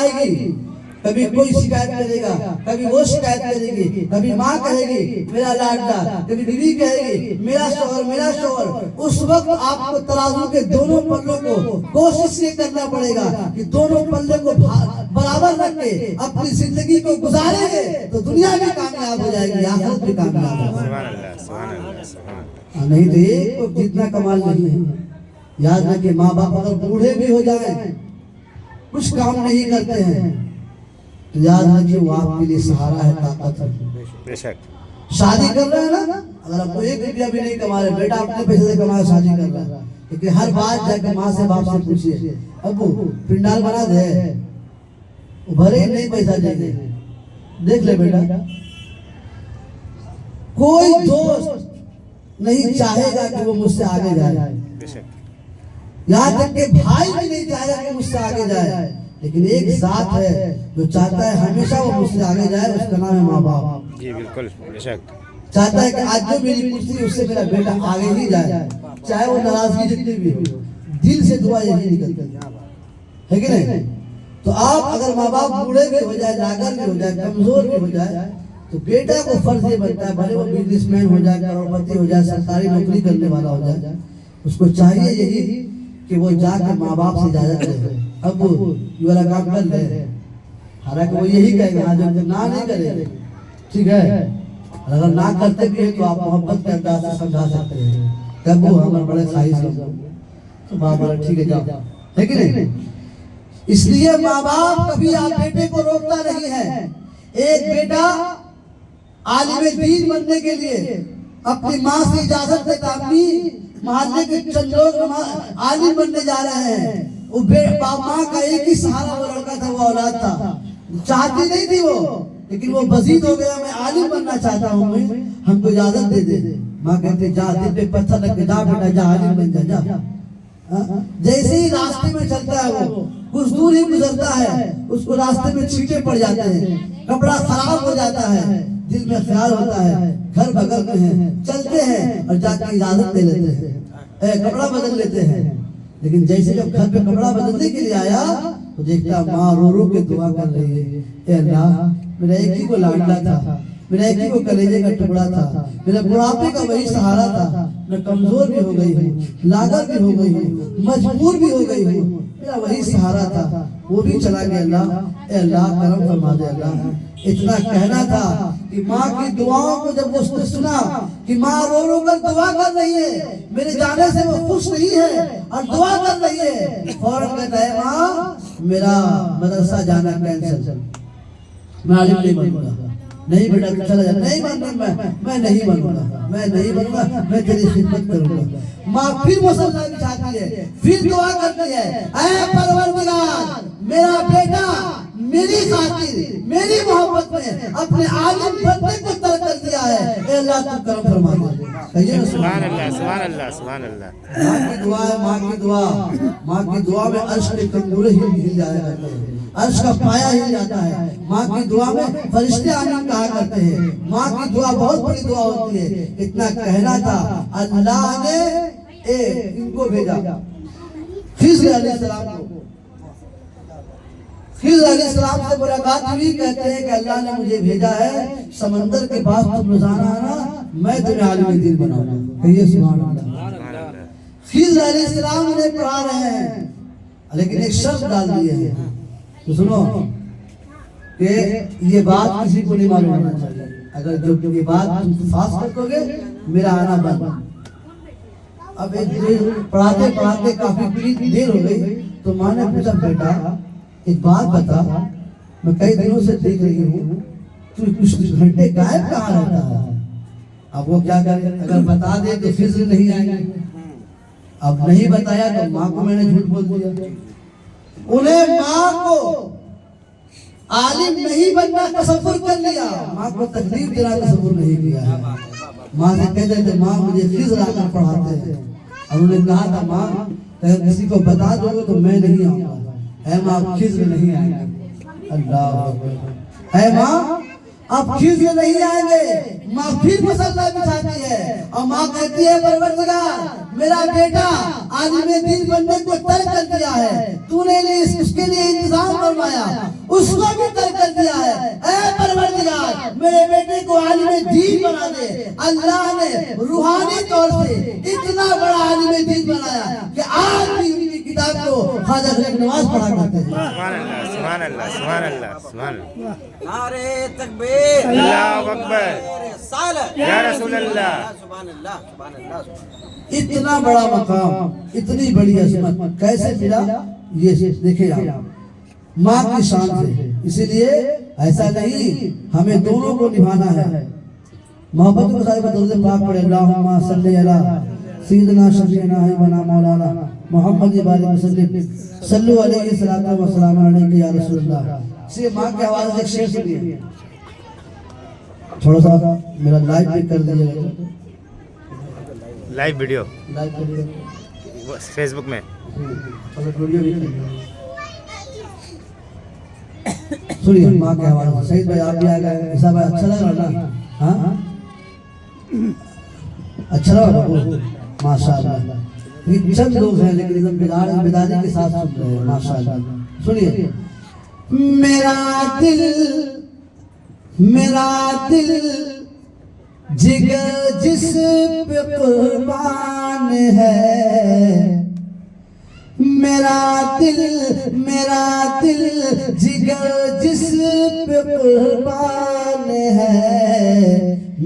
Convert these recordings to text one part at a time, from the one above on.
आएगी, कभी कोई शिकायत करेगा, कभी वो शिकायत करेगी, कभी माँ कहेगी मेरा लाडला, कभी बीवी कहेगी मेरा शौहर मेरा शौहर। उस वक्त आपको तराजू के दोनों पल्लों को कोशिश ये करना पड़ेगा कि दोनों पल्ले को बराबर रख के अपनी जिंदगी को गुजारेंगे तो दुनिया भी कामयाब हो जाएगी, आखिरत भी कामयाब हो जाएगी। नहीं तो एक को जितना कमाल नहीं है। याद रखिए, माँ बाप अगर बूढ़े भी हो जाए, कुछ काम नहीं करते हैं, तो याद रखिए वो आपके लिए सहारा है, ताकत है। बेशक शादी कर रहे हैं ना, अगर आपको एक रुपया भी नहीं कमा रहे, बेटा अपने पैसे से कमा शादी कर रहा है, लेकिन हर बात जाकर माँ से बाप से पूछिए, अबू पिंडाल बना दे, भरे नहीं पैसा देंगे, देख ले बेटा। कोई दोस्त नहीं चाहेगा कि वो मुझसे आगे जाए, यहाँ तक के भाई भी नहीं चाहेगा कि मुझसे आगे जाए, लेकिन एक जात है जो चाहता है हमेशा वो मुझसे आगे जाए, उसका नाम है माँ बाप। जी बिल्कुल, बेशक चाहता है कि आज जो मेरी कुर्सी उससे मेरा बेटा आगे ही जाए, चाहे वो नाराजगी जितनी भी हो, दिल से दुआ यही निकलती है कि नहीं। तो आप अगर माँ बाप बूढ़े भी हो जाए, जागर भी हो जाए, कमजोर भी हो जाए, तो बेटा को फर्ज ये बनता है, भले वो बिजनेसमैन हो जाए, करोड़पति हो जाए, सरकारी नौकरी करने वाला हो जाए, उसको चाहिए यही कि वो जाकर माँ बाप से इजाजत ले, अब ये वाला काम कर ले। हालांकि वो यही कहेगा हाँ, जब ना नहीं करे ठीक है, अगर ना करते भी है तो आप मोहब्बत के अंदाज से समझा सकते हैं, कब वो हमारे बड़े ख्वाहिश तो बाबा ठीक है जाओ, है कि नहीं। इसलिए माँ बाप कभी आप बेटे को रोकता नहीं है। एक बेटा आलिम दीन बनने के लिए अपनी माँ से इजाजत लेता, अम्मी मोहल्ले के चंद लोग आलिम बनने जा रहे हैं, वो माँ का एक ही सहारा वो लड़का था, वो औलाद था, चाहती नहीं थी वो, लेकिन वो बजीद हो गया, मैं आलिम बनना चाहता हूँ, मैं हमको इजाजत दे दे। माँ कहते जा, दिल पे पत्थर रख के जा बेटा, जा आलिम बन जा, जा। जैसे ही रास्ते में चलता है, वो कुछ दूर ही गुजरता है, उसको रास्ते में छींटे पड़ जाते हैं, कपड़ा खराब हो जाता है, दिल में ख्याल होता है घर बगल में है, चलते हैं और जाकर इजाजत दे लेते हैं, कपड़ा बदल लेते हैं। लेकिन जैसे जब घर पे कपड़ा बदलने के लिए आया तो देखता माँ रो रो के दुआ कर रही है, ए अल्लाह मेरा एक ही को लाडला था, मेरा एक ही को कलेजे का टुकड़ा था, मेरे बुढ़ापे का वही सहारा था, मैं कमजोर भी हो गई हूँ, लागत भी हो गई हूँ, मजबूर भी हो गई हूँ, मेरा वही सहारा था, वो भी चला गया। अल्लाह ए अल्लाह करम फरमा दे अल्लाह। इतना कहना था कि माँ की दुआओं को जब उसने सुना कि माँ रो रो कर दुआ कर रही है, मेरे जाने से वो खुश नहीं है और दुआ कर रही है, फौरन कहता है माँ मेरा मदरसा जाना कैंसिल, मैं आलिम नहीं बनूंगा। नहीं बेटा चला जा, नहीं बनूंगा मैं नहीं बनूंगा, मैं नहीं बनूंगा, मैं तेरी खिदमत करूंगा। माँ फिर मुसल्ला बिछाती है, फिर दुआ करती है, ऐ परवरदिगार मेरा बेटा मेरी खातिर मेरी मोहब्बत में अपने आलिम बनने को तर्क कर दिया है, ए अल्लाह तू करम फरमा दे। कहिए सुभान अल्लाह सुभान अल्लाह सुभान अल्लाह। माँ की दुआ है, माँ की दुआ, माँ की दुआ में अर्श के तंबूरे हिल जाया करते हैं, अर्श का पाया हिल जाता है। माँ की दुआ में फरिश्ते आमीन कहा करते हैं। माँ की दुआ बहुत बड़ी दुआ होती है। इतना कहना था, अल्लाह ने इनको भेजा खिज़्र अलैहिस्सलाम को, खिज़्र अलैहिस्सलाम से मुलाकात हुई, कहते हैं कि अल्लाह ने मुझे भेजा है समंदर के पास तुम रोजाना आना, मैं तुम्हें आलिम दीन बनाऊंगा। कहिए सुभान अल्लाह। खिज़्र अलैहिस्सलाम उन्हें पढ़ा रहे हैं, लेकिन एक शर्त डाल दी है, तो सुनो कि ये बात किसी को नहीं मालूम होना चाहिए, अगर जो ये बात तुम फास्ट रखोगे मेरा आना बंद। अब पढ़ाते पढ़ाते काफी देर हो गई, तो माँ ने पूछा बेटा एक बात बता, मैं कई दिनों से देख रही हूँ तू कुछ घंटे गायब कहाँ रहता है। अब वो क्या करे, अगर बता दे तो फिर नहीं आएंगे, अब नहीं बताया तो माँ को मैंने झूठ बोल दिया। उन्हें माँ को आलिम नहीं बनना तसव्वुर कर लिया, माँ को तकलीफ देना तसव्वुर नहीं किया है। माँ से कहते थे माँ मुझे खिज़्र आकर पढ़ाते हैं, और उन्होंने कहा था माँ अगर किसी को बता दोगे तो मैं नहीं आऊंगा, ऐ माँ खिज़्र नहीं आएंगे। अल्लाह ऐ माँ अब फिर से नहीं आएंगे। माँ फिर मसल्ला बिछाती है और माँ कहती है परवरदिगार मेरा बेटा आलिम दीन बनने को तर्क कर दिया है, तूने उसके लिए इंतजाम फरमाया, उसको भी तर्क कर दिया है। ऐ परवरदिगार मेरे बेटे को आलिम दीन बना दे। अल्लाह ने रूहानी तौर से इतना बड़ा आलिम दीन बनाया कि आज भी उनकी किताब को ख्वाजा गरीब नवाज पढ़ा करते हैं। सुभान अल्लाह, सुभान अल्लाह, सुभान अल्लाह, सुभान अल्लाह। नारे तकबीर, अल्लाहु अकबर, रिसालत, या रसूल अल्लाह। सुभान अल्लाह, सुभान अल्लाह। इतना बड़ा मकाम, इतनी बड़ी अजमत कैसे मिला, ये देखिए आप, माँ की शान से। इसीलिए ऐसा नहीं, हमें दोनों को निभाना है। मोहब्बत को साहिब दरूद पाक पढ़े, अल्लाहुम्मा सल्ली अला सय्यिदना शफीना हबीबना मौलाना मोहम्मद बारिक वसल्लम सल्लु अलैहि सलातो व सलाम अलैहि या रसूलल्लाह। से माँ की आवाज एक शेर सुनिए, थोड़ा सा मेरा लाइव भी कर दीजिएगा। लाइव वीडियो लाइव कर दीजिए फेसबुक में। वीडियो भी सुनिए माँ की आवाज। सही भाई आप भी आ गए, ऐसा भाई अच्छा लग रहा ना? हाँ अच्छा लगा बाबू, माशाल्लाह। ये चंद लोग हैं लेकिन एकदम बिदारी के साथ सुन रहे हैं, माशाल्लाह। सुनिए, मेरा दिल जिगर जिस पे कुर्बान है, मेरा दिल जिगर जिस पे कुर्बान है,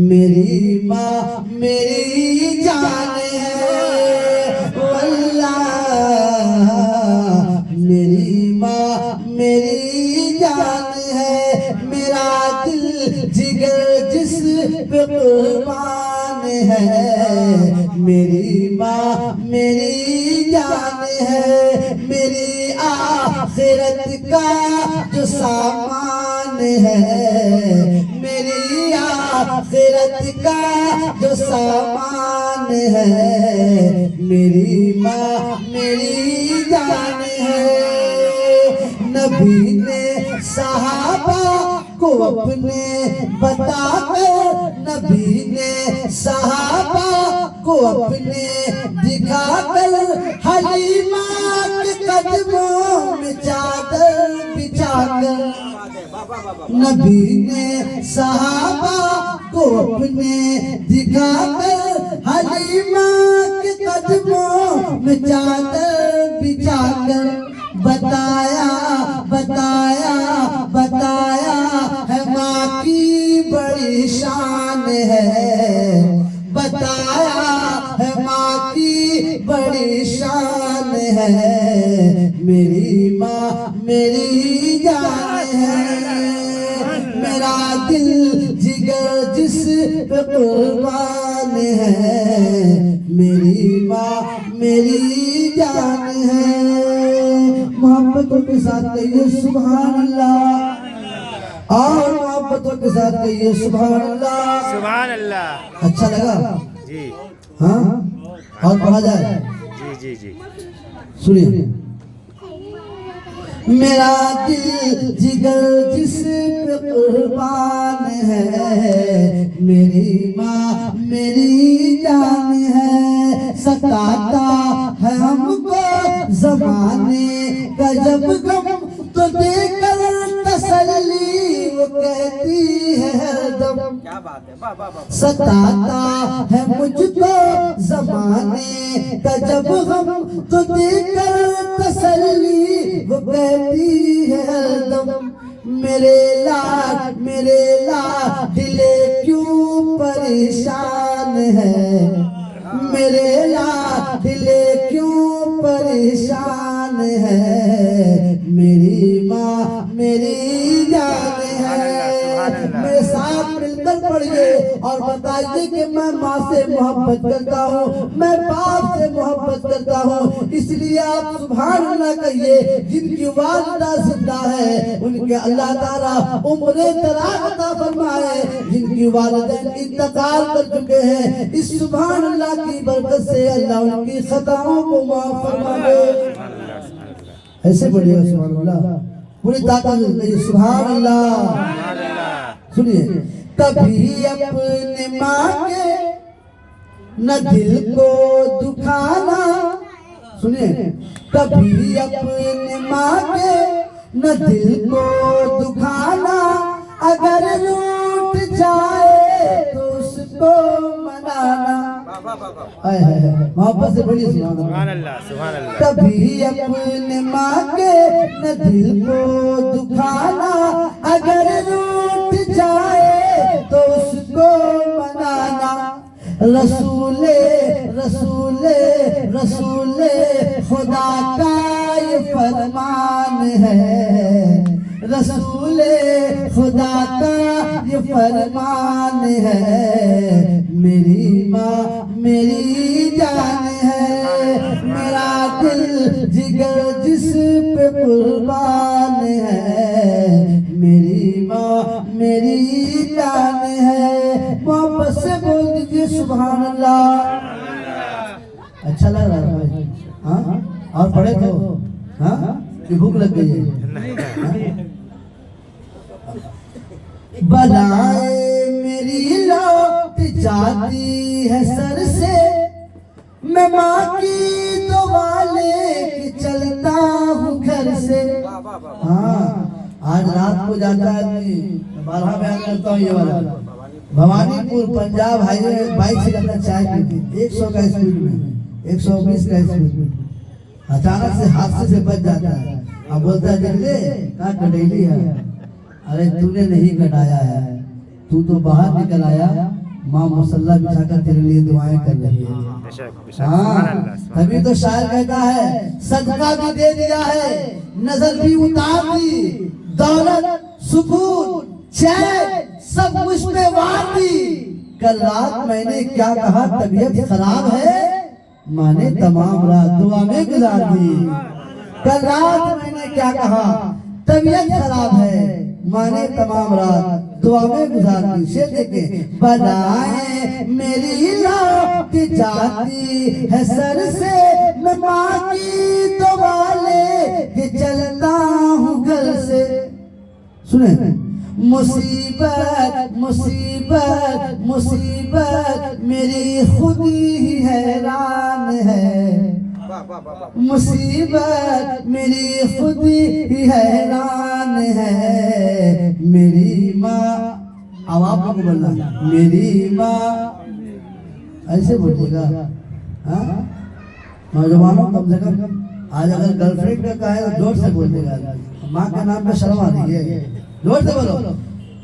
मेरी माँ मेरी जान है वल्लाह, मेरी माँ मेरी जान है। मेरा दिल जिगर जिस पे कुर्बान है, मेरी माँ मेरी जान है। मेरी आखिरत का जो सामान है, मेरी आखिरत का जो सामान है, मेरी माँ मेरी जान है। नबी ने सहाबा को अपने बताकर, नबी ने सहाबा को अपने दिखाकर, हलीमा के कदमों में चादर बिछाकर, नबी ने सहाबा को अपने दिखाकर, हलीमा के कदमों में चादर बिछाकर, बताया है माँ की बड़ी शान है, बताया है माँ की बड़ी शान है। मेरी माँ मेरी जान है, मेरा दिल जिगर जिस पे कुर्बान है, मेरी माँ मेरी जान है। मोहब्बतों के साथ कहिए सुभान अल्लाह, और मोहब्बतों के साथ कहिए सुभान अल्लाह, सुभान अल्लाह। अच्छा लगा जी हाँ, और पढ़ा जाए। जी जी जी सुनिए, मेरा दिल जिगर जिस पे कुर्बान है, मेरी माँ मेरी जान है। सताता है हमको ज़माने का जब गम, तो देकर तसल्ली वो कहती है हरदम। क्या बात है, वाह वाह वाह। सताता है मुझको ज़माने का जब गम, तो देकर तसल्ली वो कहती है हरदम। मेरे लाड दिले क्यों परेशान है, मेरे लाड दिले क्यों परेशान है, मेरी माँ मेरी जान है। मेरे साथ मिलकर पढ़िए और बताइए कि मैं माँ से मोहब्बत करता हूँ, मैं बाप से मोहब्बत करता हूँ। इसलिए आप सुभान अल्लाह कहिए। जिनकी वालिदा जिंदा है उनके अल्लाह ताला उम्र दराज अता फरमाए, जिनकी वालिदैन इंतकाल कर चुके हैं, इस सुभान अल्लाह की बरकत से अल्लाह उनकी खताओं को माफ फरमाए। ऐसे बढ़िएगा सुभान अल्लाह, पूरी ताकत से सुभान अल्लाह। सुनिए, कभी अपने माँ के न दिल को दुखाना, सुनिए, कभी अपने माँ के न दिल को दुखाना, अगर रूठ जाए तो उसको मनाना। मोहब्बत से बोलिए सुभान अल्लाह। सुभान अल्लाह। कभी अपने माँ के न दिल को दुखाना, अगर रूठ जाए तो उसको मनाना। रसूले रसूले रसूले खुदा का ये फरमान है, रसूले खुदा का ये फरमान है। मेरी माँ मेरी जान है, मेरा दिल जिगर जिस पे कुर्बान है। मेरी माँ मेरी जान है। मोहब्बत से बोल दीजिए सुभान अल्लाह। अच्छा लग रहा है भाई? हाँ, और पढ़े तो हाँ कि भूख लग गई है? बलाए मेरी लौट जाती है सर से, मैं माँ की दुआ लेके चलता हूँ घर से। हाँ, आज रात को जाता है, 12 बयान करता हूँ ये वाला। भवानीपुर पंजाब हाईवे बाइक से जाता, चाय पीती 100 का स्पीड में, 120 का स्पीड में, अचानक से हादसे से बच जाता है। अब बोलता है देख ले कहाँ कटेली है। अरे तूने नहीं कटाया है, तू तो बाहर निकल आया, माँ मुसल्ला बिछाकर तेरे लिए दुआएं कर रही है। हाँ, तभी तो शायर कहता है, सदका भी दे दिया है, नजर भी उतार दी, दौलत सुकून चैन सब मुझ पे वार दी। कल रात मैंने क्या कहा, तबीयत खराब है, माने तमाम रात दुआ में गुजार दी। कल रात मैंने क्या कहा, तबीयत खराब है, माने तमाम रात दुआ में गुजार दी। शेर देखे, बलाएं मेरी लौट जाती है सर से, मैं माँ की दुआ लेके चलता हूँ घर से। सुने, मुसीबत मुसीबत मुसीबत मेरी खुद ही हैरान है, मुसीबत मेरी खुद ही हैरान है। मेरी माँ, अब आप लोग बोलना, मेरी माँ ऐसे बोलिएगा। हाँ, नौजवानों कम से कम आज अगर गर्लफ्रेंड का कहे तो जोर से बोलिएगा, माँ के नाम पे शर्म आ रही है, जोर से बोलो।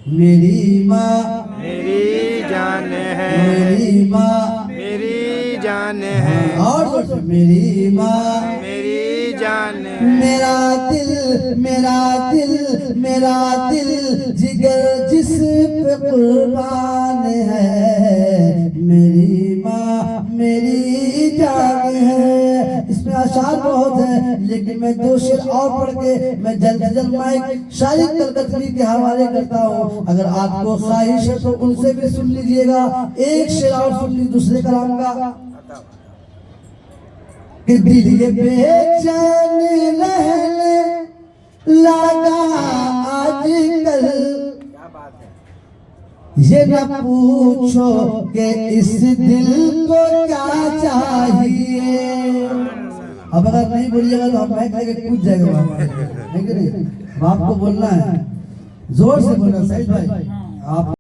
मेरी माँ मेरी जान है, मेरी माँ मेरी जान है, और जोर से, मेरी माँ मेरी जान है। मेरा दिल मेरा दिल मेरा दिल जिगर जिस पे कुर्बान है। मेरी माँ मेरी जान है। इसमें अशार बहुत है, लेकिन मैं 2 शेर और पढ़ के मैं जल्द से जल्द माइक शायरी कलकत्ती के हवाले करता हूँ। अगर आपको ख्वाहिश है तो उनसे भी सुन लीजिएगा। एक शेर और सुन लीजिए दूसरे कलाम का, कि दिल ये बेचैन रहने लगा आजकल, ये न पूछो कि इस दिल को क्या चाहिए। अब अगर नहीं बोलिएगा तो हम बैठ लेके कूद जाएगा वहाँ, है कि नहीं? आपको बोलना है, जोर से बोलना। सही भाई, आप